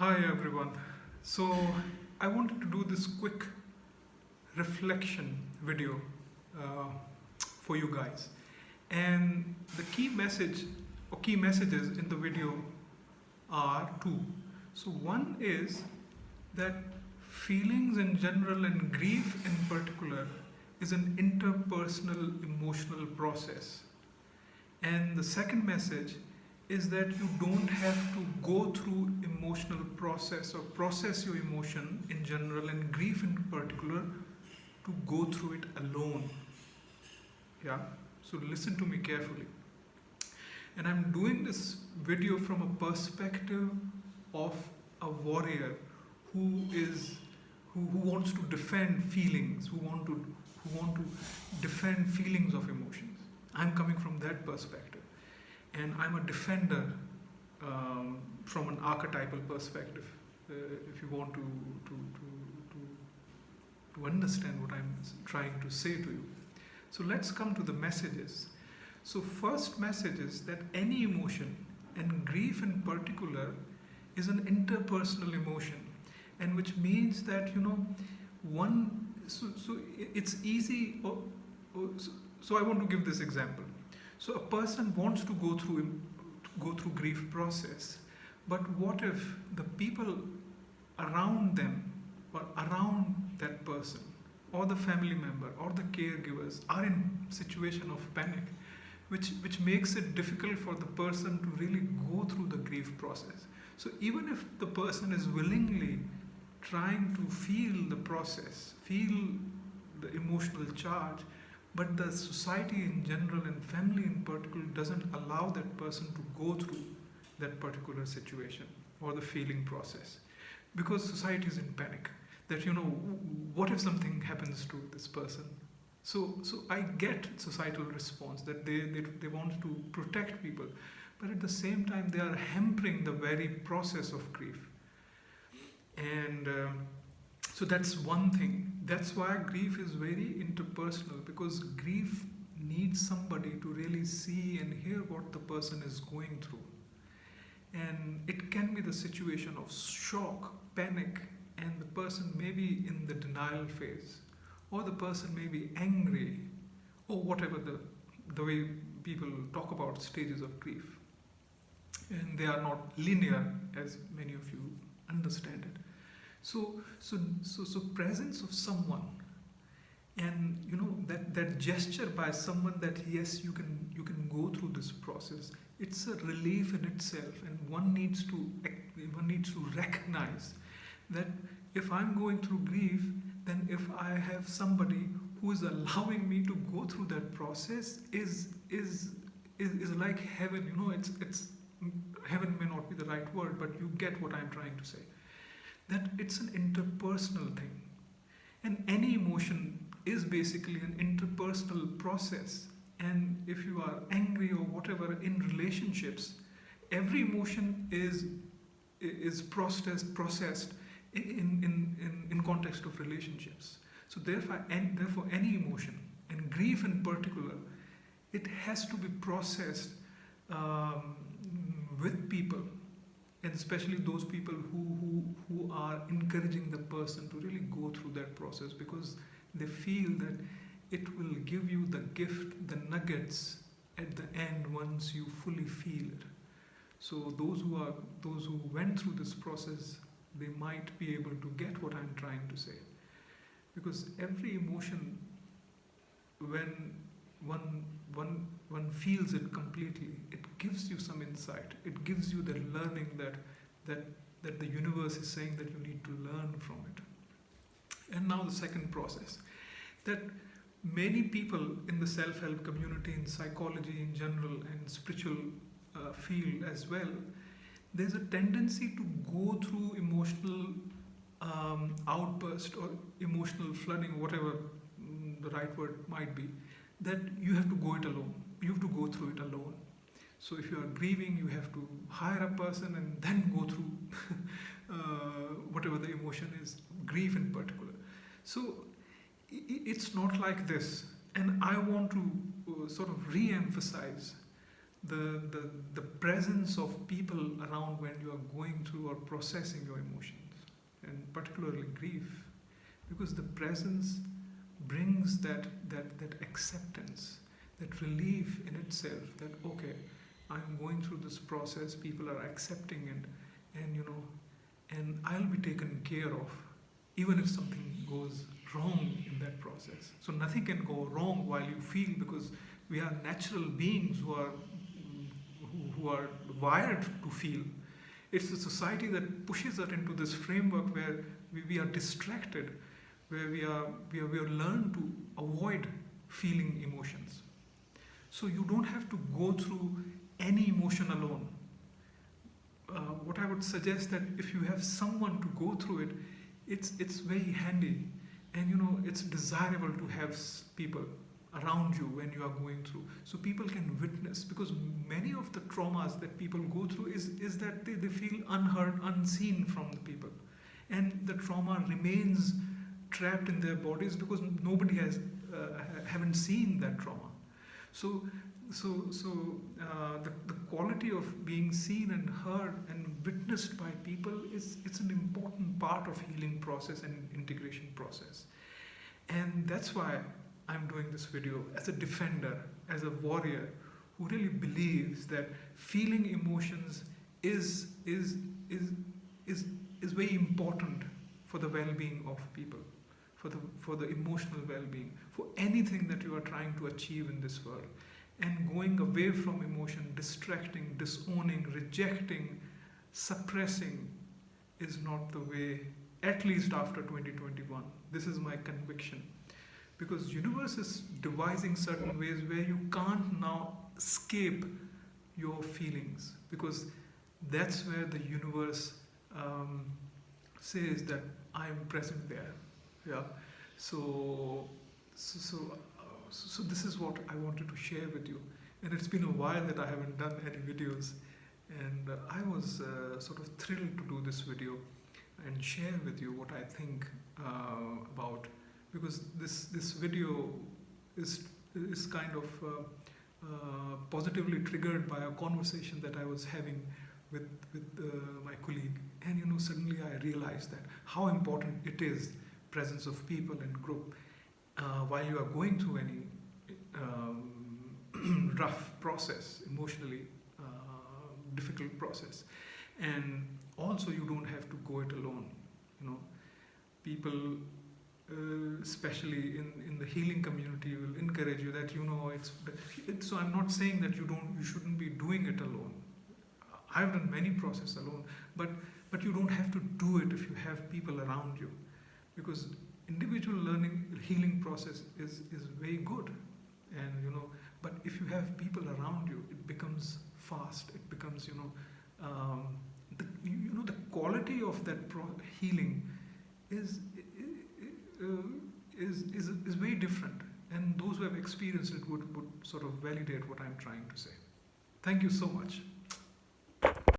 Hi everyone. So I wanted to do this quick reflection video uh, for you guys. And the key message or key messages in the video are two. So one is that feelings in general and grief in particular is an interpersonal emotional process. And the second message is that you don't have to go through emotional process or process your emotion in general and grief in particular to go through it alone. Yeah? So listen to me carefully. And I'm doing this video from a perspective of a warrior who is who wants to defend feelings, who want to defend feelings of emotions. I'm coming from that perspective. And I'm a defender from an archetypal perspective. If you want to understand what I'm trying to say to you. So let's come to the messages. So first message is that any emotion, and grief in particular, is an interpersonal emotion, and which means that it's easy. So I want to give this example. So a person wants to go through grief process, but what if the people around them or around that person or the family member or the caregivers are in situation of panic, which makes it difficult for the person to really go through the grief process. So even if the person is willingly trying to feel the process, feel the emotional charge, but the society in general and family in particular doesn't allow that person to go through that particular situation or the feeling process, because society is in panic that what if something happens to this person. So I get societal response that they want to protect people, but at the same time they are hampering the very process of grief. And so that's one thing. That's why grief is very interpersonal, because grief needs somebody to really see and hear what the person is going through. And it can be the situation of shock, panic, and the person may be in the denial phase, or the person may be angry, or whatever the way people talk about stages of grief. And they are not linear, as many of you understand it. So presence of someone, and that gesture by someone that yes, you can go through this process. It's a relief in itself, and one needs to recognize that if I'm going through grief, then if I have somebody who is allowing me to go through that process is like heaven. It's heaven may not be the right word, but you get what I'm trying to say. That it's an interpersonal thing, and any emotion is basically an interpersonal process. And if you are angry or whatever in relationships, every emotion is processed in context of relationships. So therefore any emotion, and grief in particular, it has to be processed with people, and especially those people who are encouraging the person to really go through that process, because they feel that it will give you the gift, the nuggets at the end once you fully feel it. So those who went through this process, they might be able to get what I'm trying to say. Because every emotion, when one feels it completely, it gives you some insight. It gives you the learning that the universe is saying that you need to learn from it. And now the second process, that many people in the self-help community, in psychology in general, and spiritual field as well, there's a tendency to go through emotional outburst or emotional flooding, whatever the right word might be, that you have to go it alone. You have to go through it alone. So if you are grieving, you have to hire a person and then go through whatever the emotion is, grief in particular. So it's not like this. And I want to sort of re-emphasize the presence of people around when you are going through or processing your emotions, and particularly grief, because the presence brings that acceptance, that relief in itself, that okay, I'm going through this process, people are accepting, and and I'll be taken care of, even if something goes wrong in that process. So nothing can go wrong while you feel, because we are natural beings who are wired to feel. It's the society that pushes us into this framework where we are distracted, where we are learned to avoid feeling emotions. So you don't have to go through any emotion alone. What I would suggest, that if you have someone to go through it, it's very handy, and it's desirable to have people around you when you are going through, so people can witness, because many of the traumas that people go through is that they feel unheard, unseen from the people, and the trauma remains trapped in their bodies because nobody has haven't seen that trauma. So the quality of being seen and heard and witnessed by people it's an important part of healing process and integration process. And that's why I'm doing this video as a defender, as a warrior who really believes that feeling emotions is very important for the well-being of people, for the emotional well-being, for anything that you are trying to achieve in this world. And going away from emotion, distracting, disowning, rejecting, suppressing is not the way, at least after 2021. This is my conviction. Because universe is devising certain ways where you can't now escape your feelings, because that's where the universe says that I am present there. Yeah. So this is what I wanted to share with you. And it's been a while that I haven't done any videos, and I was sort of thrilled to do this video and share with you what I think about, because this video is kind of positively triggered by a conversation that I was having with my colleague, and suddenly I realized that how important it is, presence of people and group, while you are going through any rough process, emotionally difficult process. And also you don't have to go it alone. People, especially in the healing community, will encourage you that so I'm not saying that you shouldn't be doing it alone. I've done many processes alone, but you don't have to do it if you have people around you, because individual learning healing process is very good, and but if you have people around you, it becomes fast. It becomes the quality of that healing is very different, and those who have experienced it would sort of validate what I'm trying to say. Thank you so much.